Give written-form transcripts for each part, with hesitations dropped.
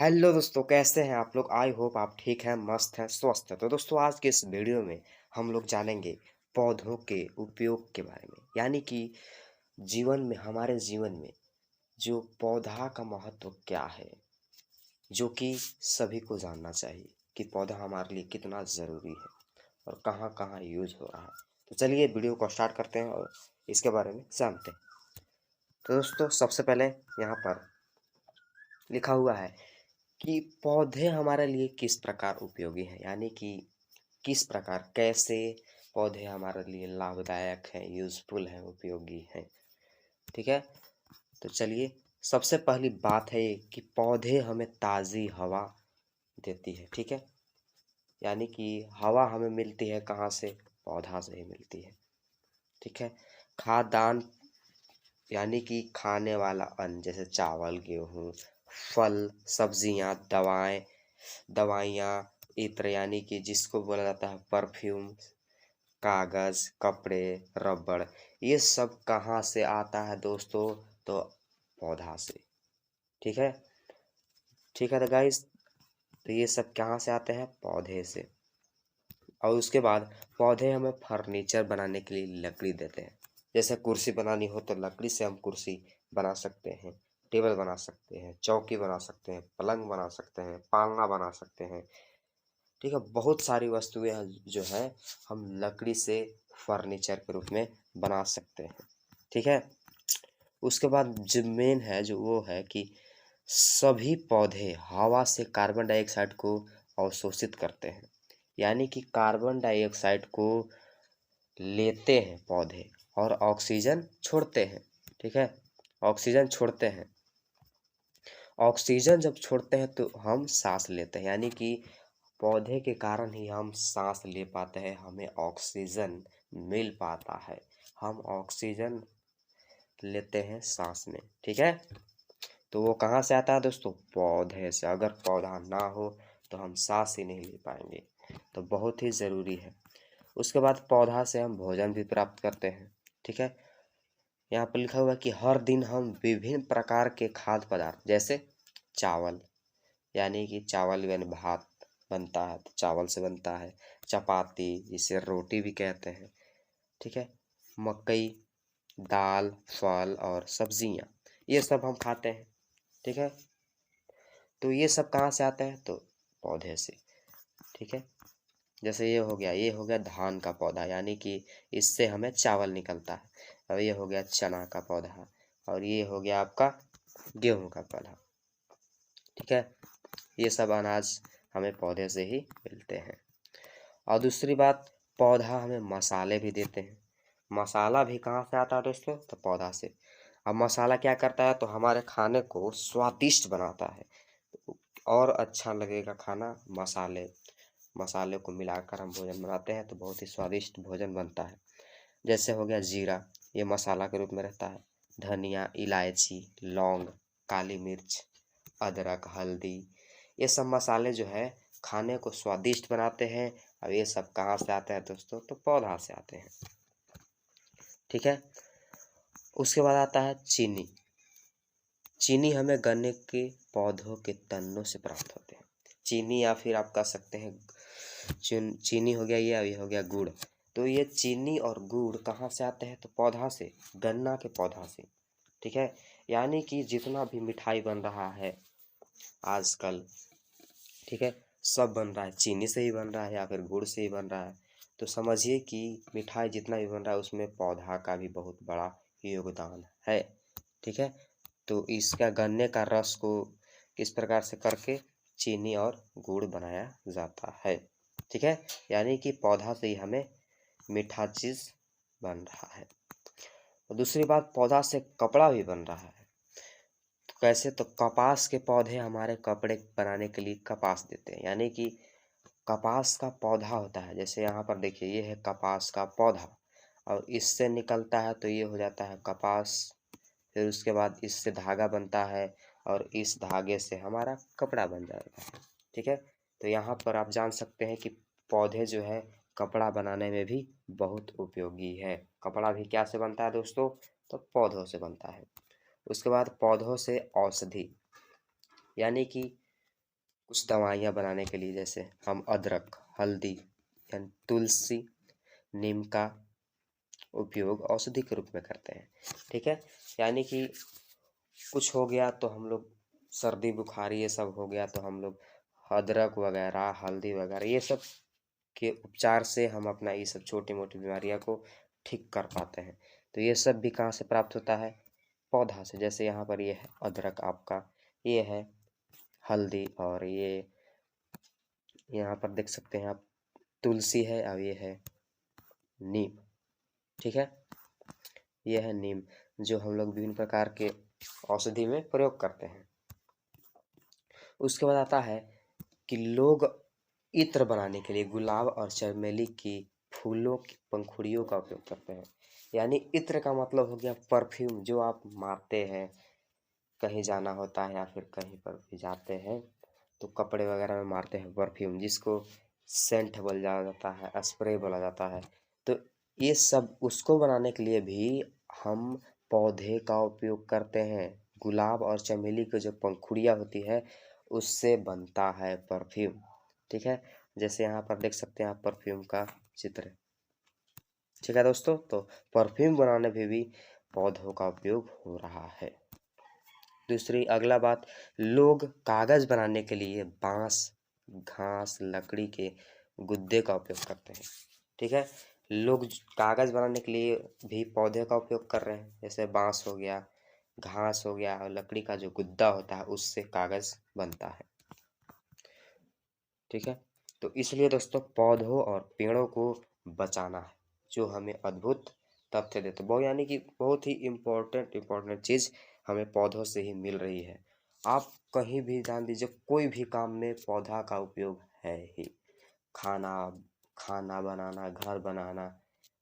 Hello दोस्तों, कैसे हैं आप लोग? आई होप आप ठीक हैं, मस्त हैं, स्वस्थ हैं। तो दोस्तों, आज के इस वीडियो में हम लोग जानेंगे पौधों के उपयोग के बारे में। यानी कि जीवन में, हमारे जीवन में जो पौधा का महत्व क्या है, जो कि सभी को जानना चाहिए कि पौधा हमारे लिए कितना ज़रूरी है और कहाँ-कहाँ यूज़ हो रहा है। तो चलिए वीडियो को स्टार्ट करते हैं और इसके बारे में जानते हैं। तो दोस्तों, सबसे पहले यहाँ पर लिखा हुआ है कि पौधे हमारे लिए किस प्रकार उपयोगी हैं, यानी कि किस प्रकार, कैसे पौधे हमारे लिए लाभदायक हैं, यूज़फुल हैं, उपयोगी हैं। ठीक है? तो चलिए, सबसे पहली बात है ये कि पौधे हमें ताज़ी हवा देती है। ठीक है? यानी कि हवा हमें मिलती है कहाँ से? पौधा से ही मिलती है। ठीक है? खाद्यान्न यानी कि खाने वाला अन्न, जैसे चावल, गेहूँ, फल, सब्जियाँ, दवाइयाँ, इत्र यानी कि जिसको बोला जाता है परफ्यूम, कागज़, कपड़े, रबड़, ये सब कहाँ से आता है दोस्तों? तो पौधा से। ठीक है? ठीक है तो गाइस, तो ये सब कहाँ से आते हैं? पौधे से। और उसके बाद पौधे हमें फर्नीचर बनाने के लिए लकड़ी देते हैं। जैसे कुर्सी बनानी हो तो लकड़ी से हम कुर्सी बना सकते हैं, टेबल बना सकते हैं, चौकी बना सकते हैं, पलंग बना सकते हैं, पालना बना सकते हैं। ठीक है? बहुत सारी वस्तुएं हैं जो है हम लकड़ी से फर्नीचर के रूप में बना सकते हैं। ठीक है? उसके बाद जो मेन है, जो वो है कि सभी पौधे हवा से कार्बन डाइऑक्साइड को अवशोषित करते हैं। यानी कि कार्बन डाइऑक्साइड को लेते हैं पौधे और ऑक्सीजन छोड़ते हैं। ठीक है? ऑक्सीजन छोड़ते हैं। ऑक्सीजन जब छोड़ते हैं तो हम सांस लेते हैं। यानी कि पौधे के कारण ही हम सांस ले पाते हैं, हमें ऑक्सीजन मिल पाता है। हम ऑक्सीजन लेते हैं सांस में। ठीक है? तो वो कहाँ से आता है दोस्तों? पौधे से। अगर पौधा ना हो तो हम सांस ही नहीं ले पाएंगे। तो बहुत ही ज़रूरी है। उसके बाद पौधा से हम भोजन भी प्राप्त करते हैं। ठीक है? यहाँ पर लिखा हुआ है कि हर दिन हम विभिन्न प्रकार के खाद्य पदार्थ, जैसे चावल, यानी कि चावल यानी भात बनता है तो चावल से बनता है। चपाती, जिसे रोटी भी कहते हैं। ठीक है? मकई, दाल, फल और सब्जियाँ, ये सब हम खाते हैं। ठीक है? तो ये सब कहाँ से आते हैं? तो पौधे से। ठीक है? जैसे ये हो गया धान का पौधा, यानी कि इससे हमें चावल निकलता है। और ये हो गया चना का पौधा, और ये हो गया आपका गेहूं का पौधा। ठीक है? ये सब अनाज हमें पौधे से ही मिलते हैं। और दूसरी बात, पौधा हमें मसाले भी देते हैं। मसाला भी कहाँ से आता है दोस्तों? तो पौधा से। अब मसाला क्या करता है? तो हमारे खाने को स्वादिष्ट बनाता है और अच्छा लगेगा खाना। मसाले को मिलाकर हम भोजन बनाते हैं तो बहुत ही स्वादिष्ट भोजन बनता है। जैसे हो गया जीरा, ये मसाला के रूप में रहता है। धनिया, इलायची, लौंग, काली मिर्च, अदरक, हल्दी, ये सब मसाले जो है खाने को स्वादिष्ट बनाते हैं। और ये सब कहाँ से आते हैं दोस्तों? तो पौधा से आते हैं। ठीक है? उसके बाद आता है चीनी। चीनी हमें गन्ने के पौधों के तनों से प्राप्त होते हैं। चीनी, या फिर आप कह सकते हैं चीनी हो गया ये, और ये हो गया गुड़। तो ये चीनी और गुड़ कहाँ से आते हैं? तो पौधा से, गन्ना के पौधा से। ठीक है? यानी कि जितना भी मिठाई बन रहा है आजकल, ठीक है, सब बन रहा है चीनी से ही बन रहा है या फिर गुड़ से ही बन रहा है। तो समझिए कि मिठाई जितना भी बन रहा है उसमें पौधा का भी बहुत बड़ा योगदान है। ठीक है? तो इसका गन्ने का रस को किस प्रकार से करके चीनी और गुड़ बनाया जाता है। ठीक है? यानी कि पौधा से ही हमें मीठा चीज़ बन रहा है। और दूसरी बात, पौधा से कपड़ा भी बन रहा है। तो कैसे? तो कपास के पौधे हमारे कपड़े बनाने के लिए कपास देते हैं। यानी कि कपास का पौधा होता है, जैसे यहाँ पर देखिए, ये है कपास का पौधा, और इससे निकलता है तो ये हो जाता है कपास। फिर उसके बाद इससे धागा बनता है और इस धागे से हमारा कपड़ा बन जाएगा। ठीक है? तो यहाँ पर आप जान सकते हैं कि पौधे जो है कपड़ा बनाने में भी बहुत उपयोगी है। कपड़ा भी क्या से बनता है दोस्तों? तो पौधों से बनता है। उसके बाद पौधों से औषधि, यानी कि कुछ दवाइयाँ बनाने के लिए, जैसे हम अदरक, हल्दी यानी तुलसी, नीम का उपयोग औषधि के रूप में करते हैं। ठीक है, यानी कि कुछ हो गया तो हम लोग सर्दी बुखार ये सब हो गया तो हम लोग अदरक वगैरह, हल्दी वगैरह ये सब के उपचार से हम अपना ये सब छोटी मोटी बीमारियां को ठीक कर पाते हैं। तो ये सब भी कहाँ से प्राप्त होता है? पौधा से। जैसे यहाँ पर ये है अदरक आपका, ये है हल्दी, और ये यहाँ पर देख सकते हैं आप तुलसी है, और ये है नीम। ठीक है, ये है नीम, जो हम लोग विभिन्न प्रकार के औषधि में प्रयोग करते हैं। उसके बाद आता है कि लोग इत्र बनाने के लिए गुलाब और चमेली की फूलों की पंखुड़ियों का उपयोग करते हैं। यानी इत्र का मतलब हो गया परफ्यूम, जो आप मारते हैं, कहीं जाना होता है या फिर कहीं पर भी जाते हैं तो कपड़े वगैरह में मारते हैं परफ्यूम, जिसको सेंट बोला जाता है, स्प्रे बोला जाता है। तो ये सब उसको बनाने के लिए भी हम पौधे का उपयोग करते हैं। गुलाब और चमेली की जो पंखुड़ियाँ होती है उससे बनता है परफ्यूम। ठीक है, जैसे यहाँ पर देख सकते हैं आप परफ्यूम का चित्र। ठीक है दोस्तों, तो परफ्यूम बनाने में भी पौधों का उपयोग हो रहा है। दूसरी अगला बात, लोग कागज बनाने के लिए बांस, घास, लकड़ी के गुद्दे का उपयोग करते हैं। ठीक है, लोग कागज बनाने के लिए भी पौधे का उपयोग कर रहे हैं, जैसे बांस हो गया, घास हो गया, और लकड़ी का जो गुद्दा होता है उससे कागज बनता है। ठीक है, तो इसलिए दोस्तों पौधों और पेड़ों को बचाना है, जो हमें अद्भुत तथ्य देते बहुत, यानी कि बहुत ही इम्पोर्टेंट चीज़ हमें पौधों से ही मिल रही है। आप कहीं भी जान दीजिए, कोई भी काम में पौधा का उपयोग है ही। खाना खाना बनाना, घर बनाना,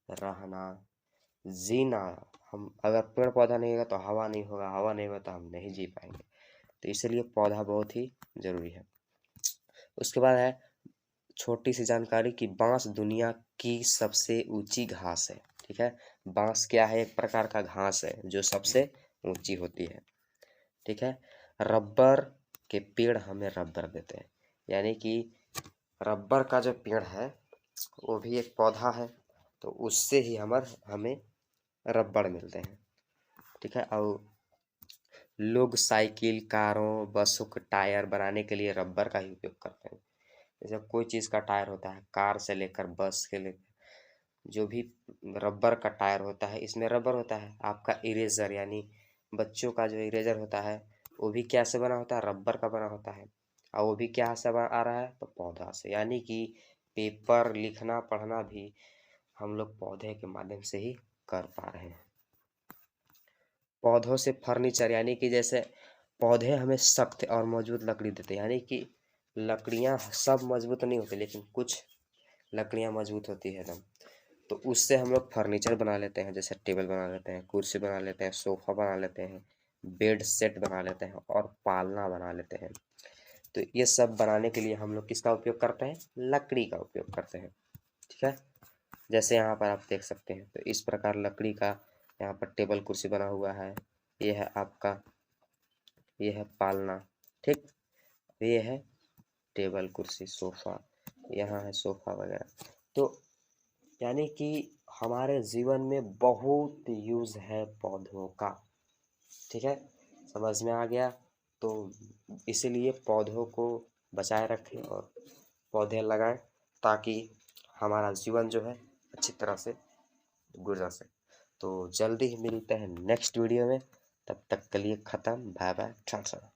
रहना, जीना। हम अगर पेड़ पौधा नहीं होगा तो हवा नहीं होगा, हवा नहीं होगा तो हम नहीं जी पाएंगे। तो इसलिए पौधा बहुत ही जरूरी है। उसके बाद है छोटी सी जानकारी कि बांस दुनिया की सबसे ऊंची घास है। ठीक है, बांस क्या है? एक प्रकार का घास है जो सबसे ऊंची होती है। ठीक है, रबर के पेड़ हमें रबर देते हैं, यानी कि रबर का जो पेड़ है वो भी एक पौधा है, तो उससे ही हमें रबड़ मिलते हैं। ठीक है, और लोग साइकिल, कारों, बसों के टायर बनाने के लिए रबर का ही उपयोग करते हैं। जैसे कोई चीज़ का टायर होता है, कार से लेकर बस के लेकर जो भी रबर का टायर होता है, इसमें रबर होता है। आपका इरेजर, यानी बच्चों का जो इरेजर होता है वो भी क्या से बना होता है? रबर का बना होता है। और वो भी क्या से आ रहा है? तो पौधा से। यानी कि पेपर लिखना पढ़ना भी हम लोग पौधे के माध्यम से ही कर पा रहे हैं। पौधों से फर्नीचर, यानी कि जैसे पौधे हमें सख्त और मजबूत लकड़ी देते हैं, यानी कि लकड़ियाँ सब मजबूत नहीं होती, लेकिन कुछ लकड़ियाँ मजबूत होती है एकदम। तो उससे हम लोग फर्नीचर बना लेते हैं, जैसे टेबल बना लेते हैं, कुर्सी बना लेते हैं, सोफा बना लेते हैं, बेड सेट बना लेते हैं, और पालना बना लेते हैं। तो ये सब बनाने के लिए हम लोग किसका उपयोग करते हैं? लकड़ी का उपयोग करते हैं। ठीक है, जैसे यहाँ पर आप देख सकते हैं, तो इस प्रकार लकड़ी का यहाँ पर टेबल कुर्सी बना हुआ है। ये है आपका, ये है पालना। ठीक, ये है टेबल कुर्सी सोफा, यहाँ है सोफा वगैरह। तो यानी कि हमारे जीवन में बहुत यूज है पौधों का। ठीक है, समझ में आ गया? तो इसीलिए पौधों को बचाए रखें और पौधे लगाएं, ताकि हमारा जीवन जो है अच्छी तरह से गुजर सके। तो जल्दी ही मिलते हैं नेक्स्ट वीडियो में, तब तक के लिए ख़त्म। Bye bye, Tata.